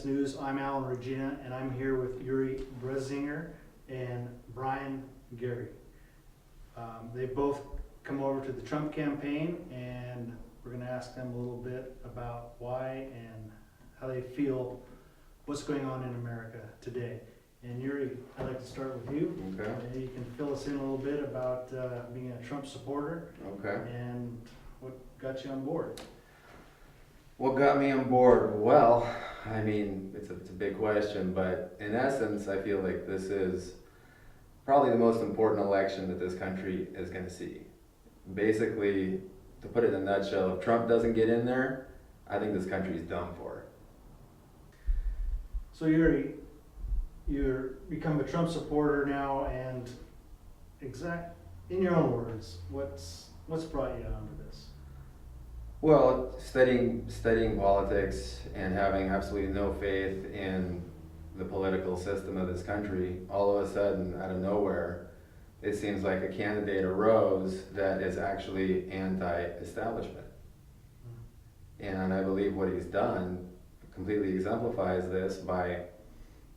News. I'm Alan Regina, and I'm here with Yuri Brassiere and Brian Gary. They've both come over to the Trump campaign, and we're going to ask them a little bit about why and how they feel what's going on in America today. And Yuri, I'd like to start with you. Okay. Maybe you can fill us in a little bit about being a Trump supporter. Okay. And what got you on board. What got me on board? Well, I mean, it's a big question, but in essence, I feel like this is probably the most important election that this country is going to see. Basically, to put it in a nutshell, if Trump doesn't get in there, I think this country is done for. So Yuri, you're become a Trump supporter now, and in your own words, what's brought you onto this? Well, studying politics and having absolutely no faith in the political system of this country, all of a sudden, out of nowhere, it seems like a candidate arose that is actually anti-establishment. And I believe what he's done completely exemplifies this by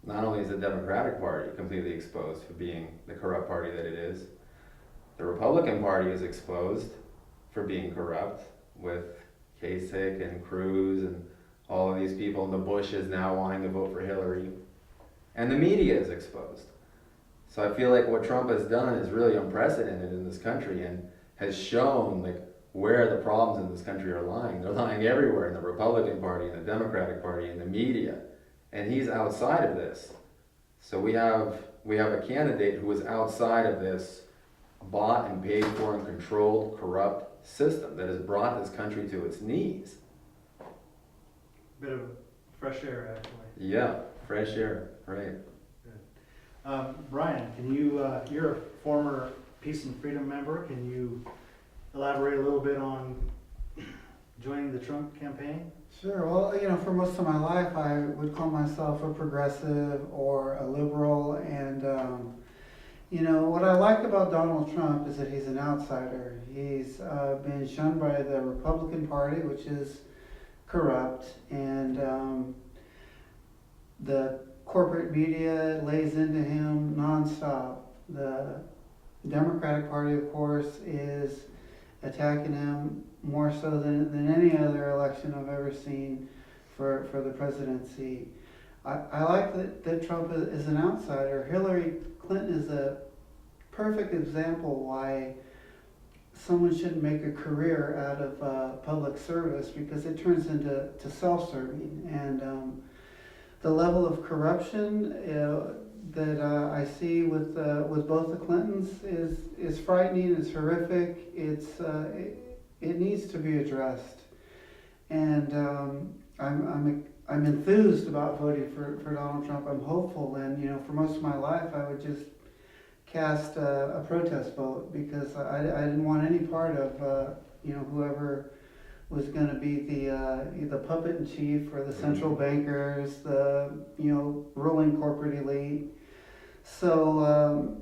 not only is the Democratic Party completely exposed for being the corrupt party that it is, the Republican Party is exposed for being corrupt with Kasich and Cruz and all of these people, and the Bush is now wanting to vote for Hillary. And the media is exposed. So I feel like what Trump has done is really unprecedented in this country and has shown like where the problems in this country are lying. They're lying everywhere, in the Republican Party, in the Democratic Party, in the media. And he's outside of this. So we have a candidate who is outside of this bought and paid for and controlled corrupt system that has brought this country to its knees. Bit of fresh air, actually. Yeah, fresh air, right. Good. Brian, can you, you're a former Peace and Freedom member. Can you elaborate a little bit on joining the Trump campaign? Sure. Well, for most of my life, I would call myself a progressive or a liberal. And, what I like about Donald Trump is that he's an outsider. He's been shunned by the Republican Party, which is corrupt. And the corporate media lays into him nonstop. The Democratic Party, of course, is attacking him more so than any other election I've ever seen for the presidency. I like that Trump is an outsider. Hillary Clinton is a perfect example why someone shouldn't make a career out of public service, because it turns into self-serving. And the level of corruption that I see with both the Clintons is frightening. It's horrific. It needs to be addressed, and I'm enthused about voting for Donald Trump. I'm hopeful, and for most of my life I would just cast a protest vote, because I didn't want any part of whoever was going to be the puppet in chief, or the central bankers, the ruling corporate elite. So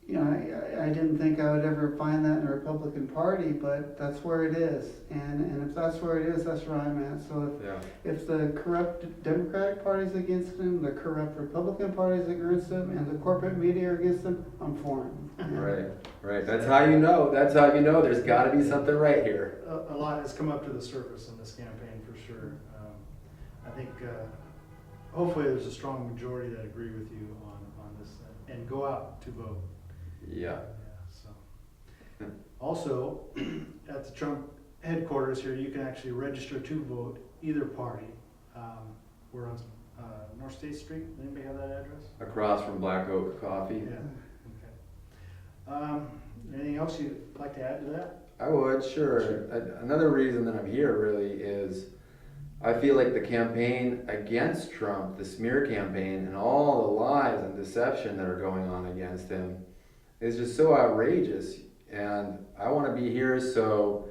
I didn't think I would ever find that in the Republican Party, but that's where it is. And if that's where it is, that's where I'm at. So if the corrupt Democratic Party is against him, the corrupt Republican Party is against him, and the corporate media are against him, I'm for him. Right. That's how you know. There's got to be something right here. A lot has come up to the surface in this campaign, for sure. I think hopefully there's a strong majority that agree with you on this and go out to vote. Yeah. So. Also, at the Trump headquarters here, you can actually register to vote either party. We're on North State Street. Anybody have that address? Across from Black Oak Coffee. Yeah. Okay. Anything else you'd like to add to that? I would, sure. Another reason that I'm here really is I feel like the campaign against Trump, the smear campaign, and all the lies and deception that are going on against him is just so outrageous. And I want to be here, so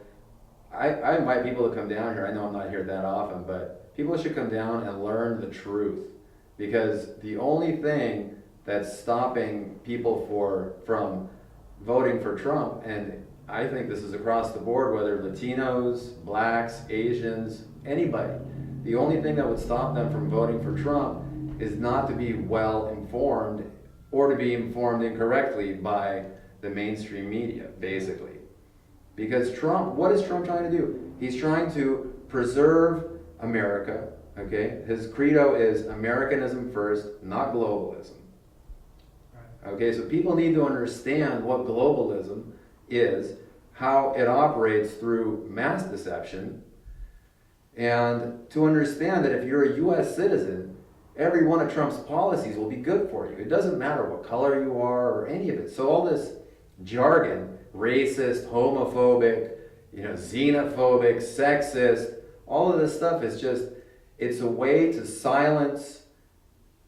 I invite people to come down here. I know I'm not here that often, but people should come down and learn the truth, because the only thing that's stopping people from voting for Trump, and I think this is across the board, whether Latinos, blacks, Asians, anybody, The only thing that would stop them from voting for Trump is not to be well informed or to be informed incorrectly by the mainstream media, basically. Because Trump, what is Trump trying to do? He's trying to preserve America, okay? His credo is Americanism first, not globalism. Okay, so people need to understand what globalism is, how it operates through mass deception, and to understand that if you're a US citizen, every one of Trump's policies will be good for you. It doesn't matter what color you are or any of it. So all this jargon, racist, homophobic, xenophobic, sexist, all of this stuff is just, it's a way to silence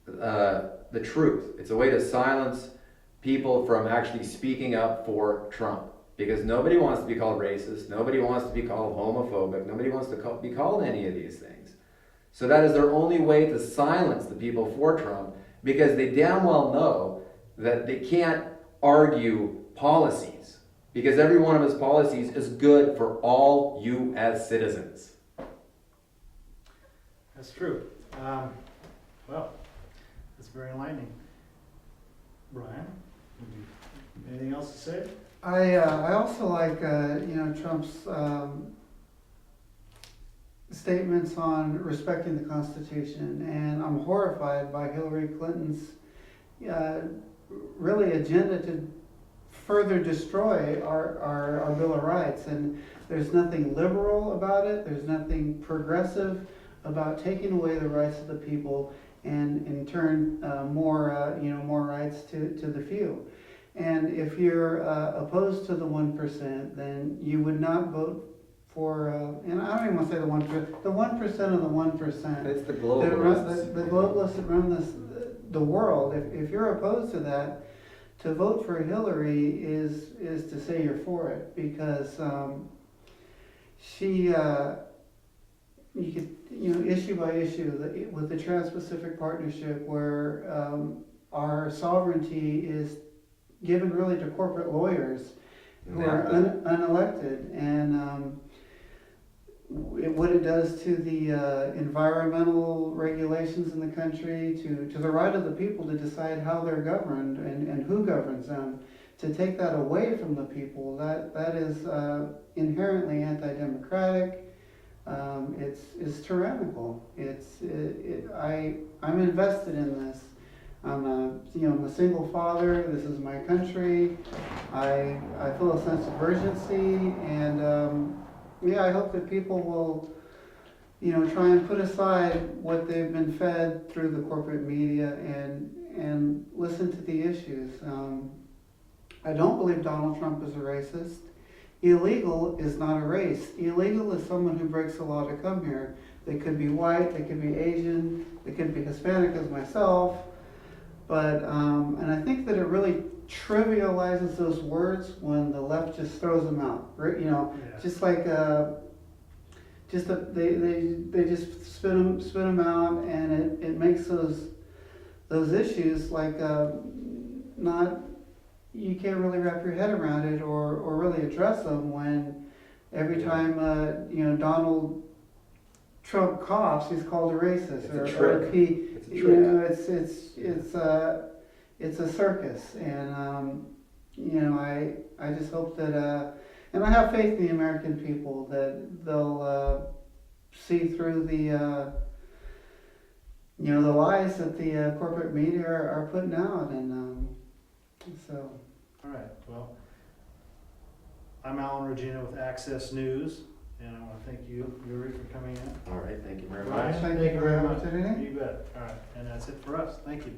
the truth. It's a way to silence people from actually speaking up for Trump. Because nobody wants to be called racist, nobody wants to be called homophobic, nobody wants to be called any of these things. So that is their only way to silence the people for Trump, because they damn well know that they can't argue policies, because every one of his policies is good for all U.S. citizens. That's true. Well, that's very enlightening. Brian, anything else to say? I also like Trump's statements on respecting the Constitution, and I'm horrified by Hillary Clinton's really agenda to further destroy our Bill of Rights. And there's nothing liberal about it. There's nothing progressive about taking away the rights of the people and in turn more rights to the few. And if you're opposed to the 1%, then you would not vote for, and I don't even want to say the 1%, the 1% of the 1%. It's the globalists. The globalists that run the world. If you're opposed to that, to vote for Hillary is to say you're for it, because she, you could, issue by issue, with the Trans-Pacific Partnership, where our sovereignty is given really to corporate lawyers who are unelected, and what it does to the environmental regulations in the country, to the right of the people to decide how they're governed and who governs them, to take that away from the people, that is inherently anti-democratic. It's tyrannical. I'm invested in this. I'm a single father. This is my country. I feel a sense of urgency, and I hope that people will, try and put aside what they've been fed through the corporate media and listen to the issues. I don't believe Donald Trump is a racist. Illegal is not a race. Illegal is someone who breaks the law to come here. They could be white, they could be Asian, they could be Hispanic as myself. But, and I think that it really trivializes those words when the left just throws them out. Just like, they just spit them out, and it makes those issues like not, you can't really wrap your head around it or really address them, when every time Donald Trump coughs, he's called a racist, it's a circus, and I just hope that and I have faith in the American people that they'll see through the the lies that the corporate media are putting out, and so. All right. Well, I'm Alan Regina with Access News, and I want to thank you, Yuri, for coming in. All right, thank you very Brian, much. thank you very much. Opportunity. You bet. All right, and that's it for us. Thank you.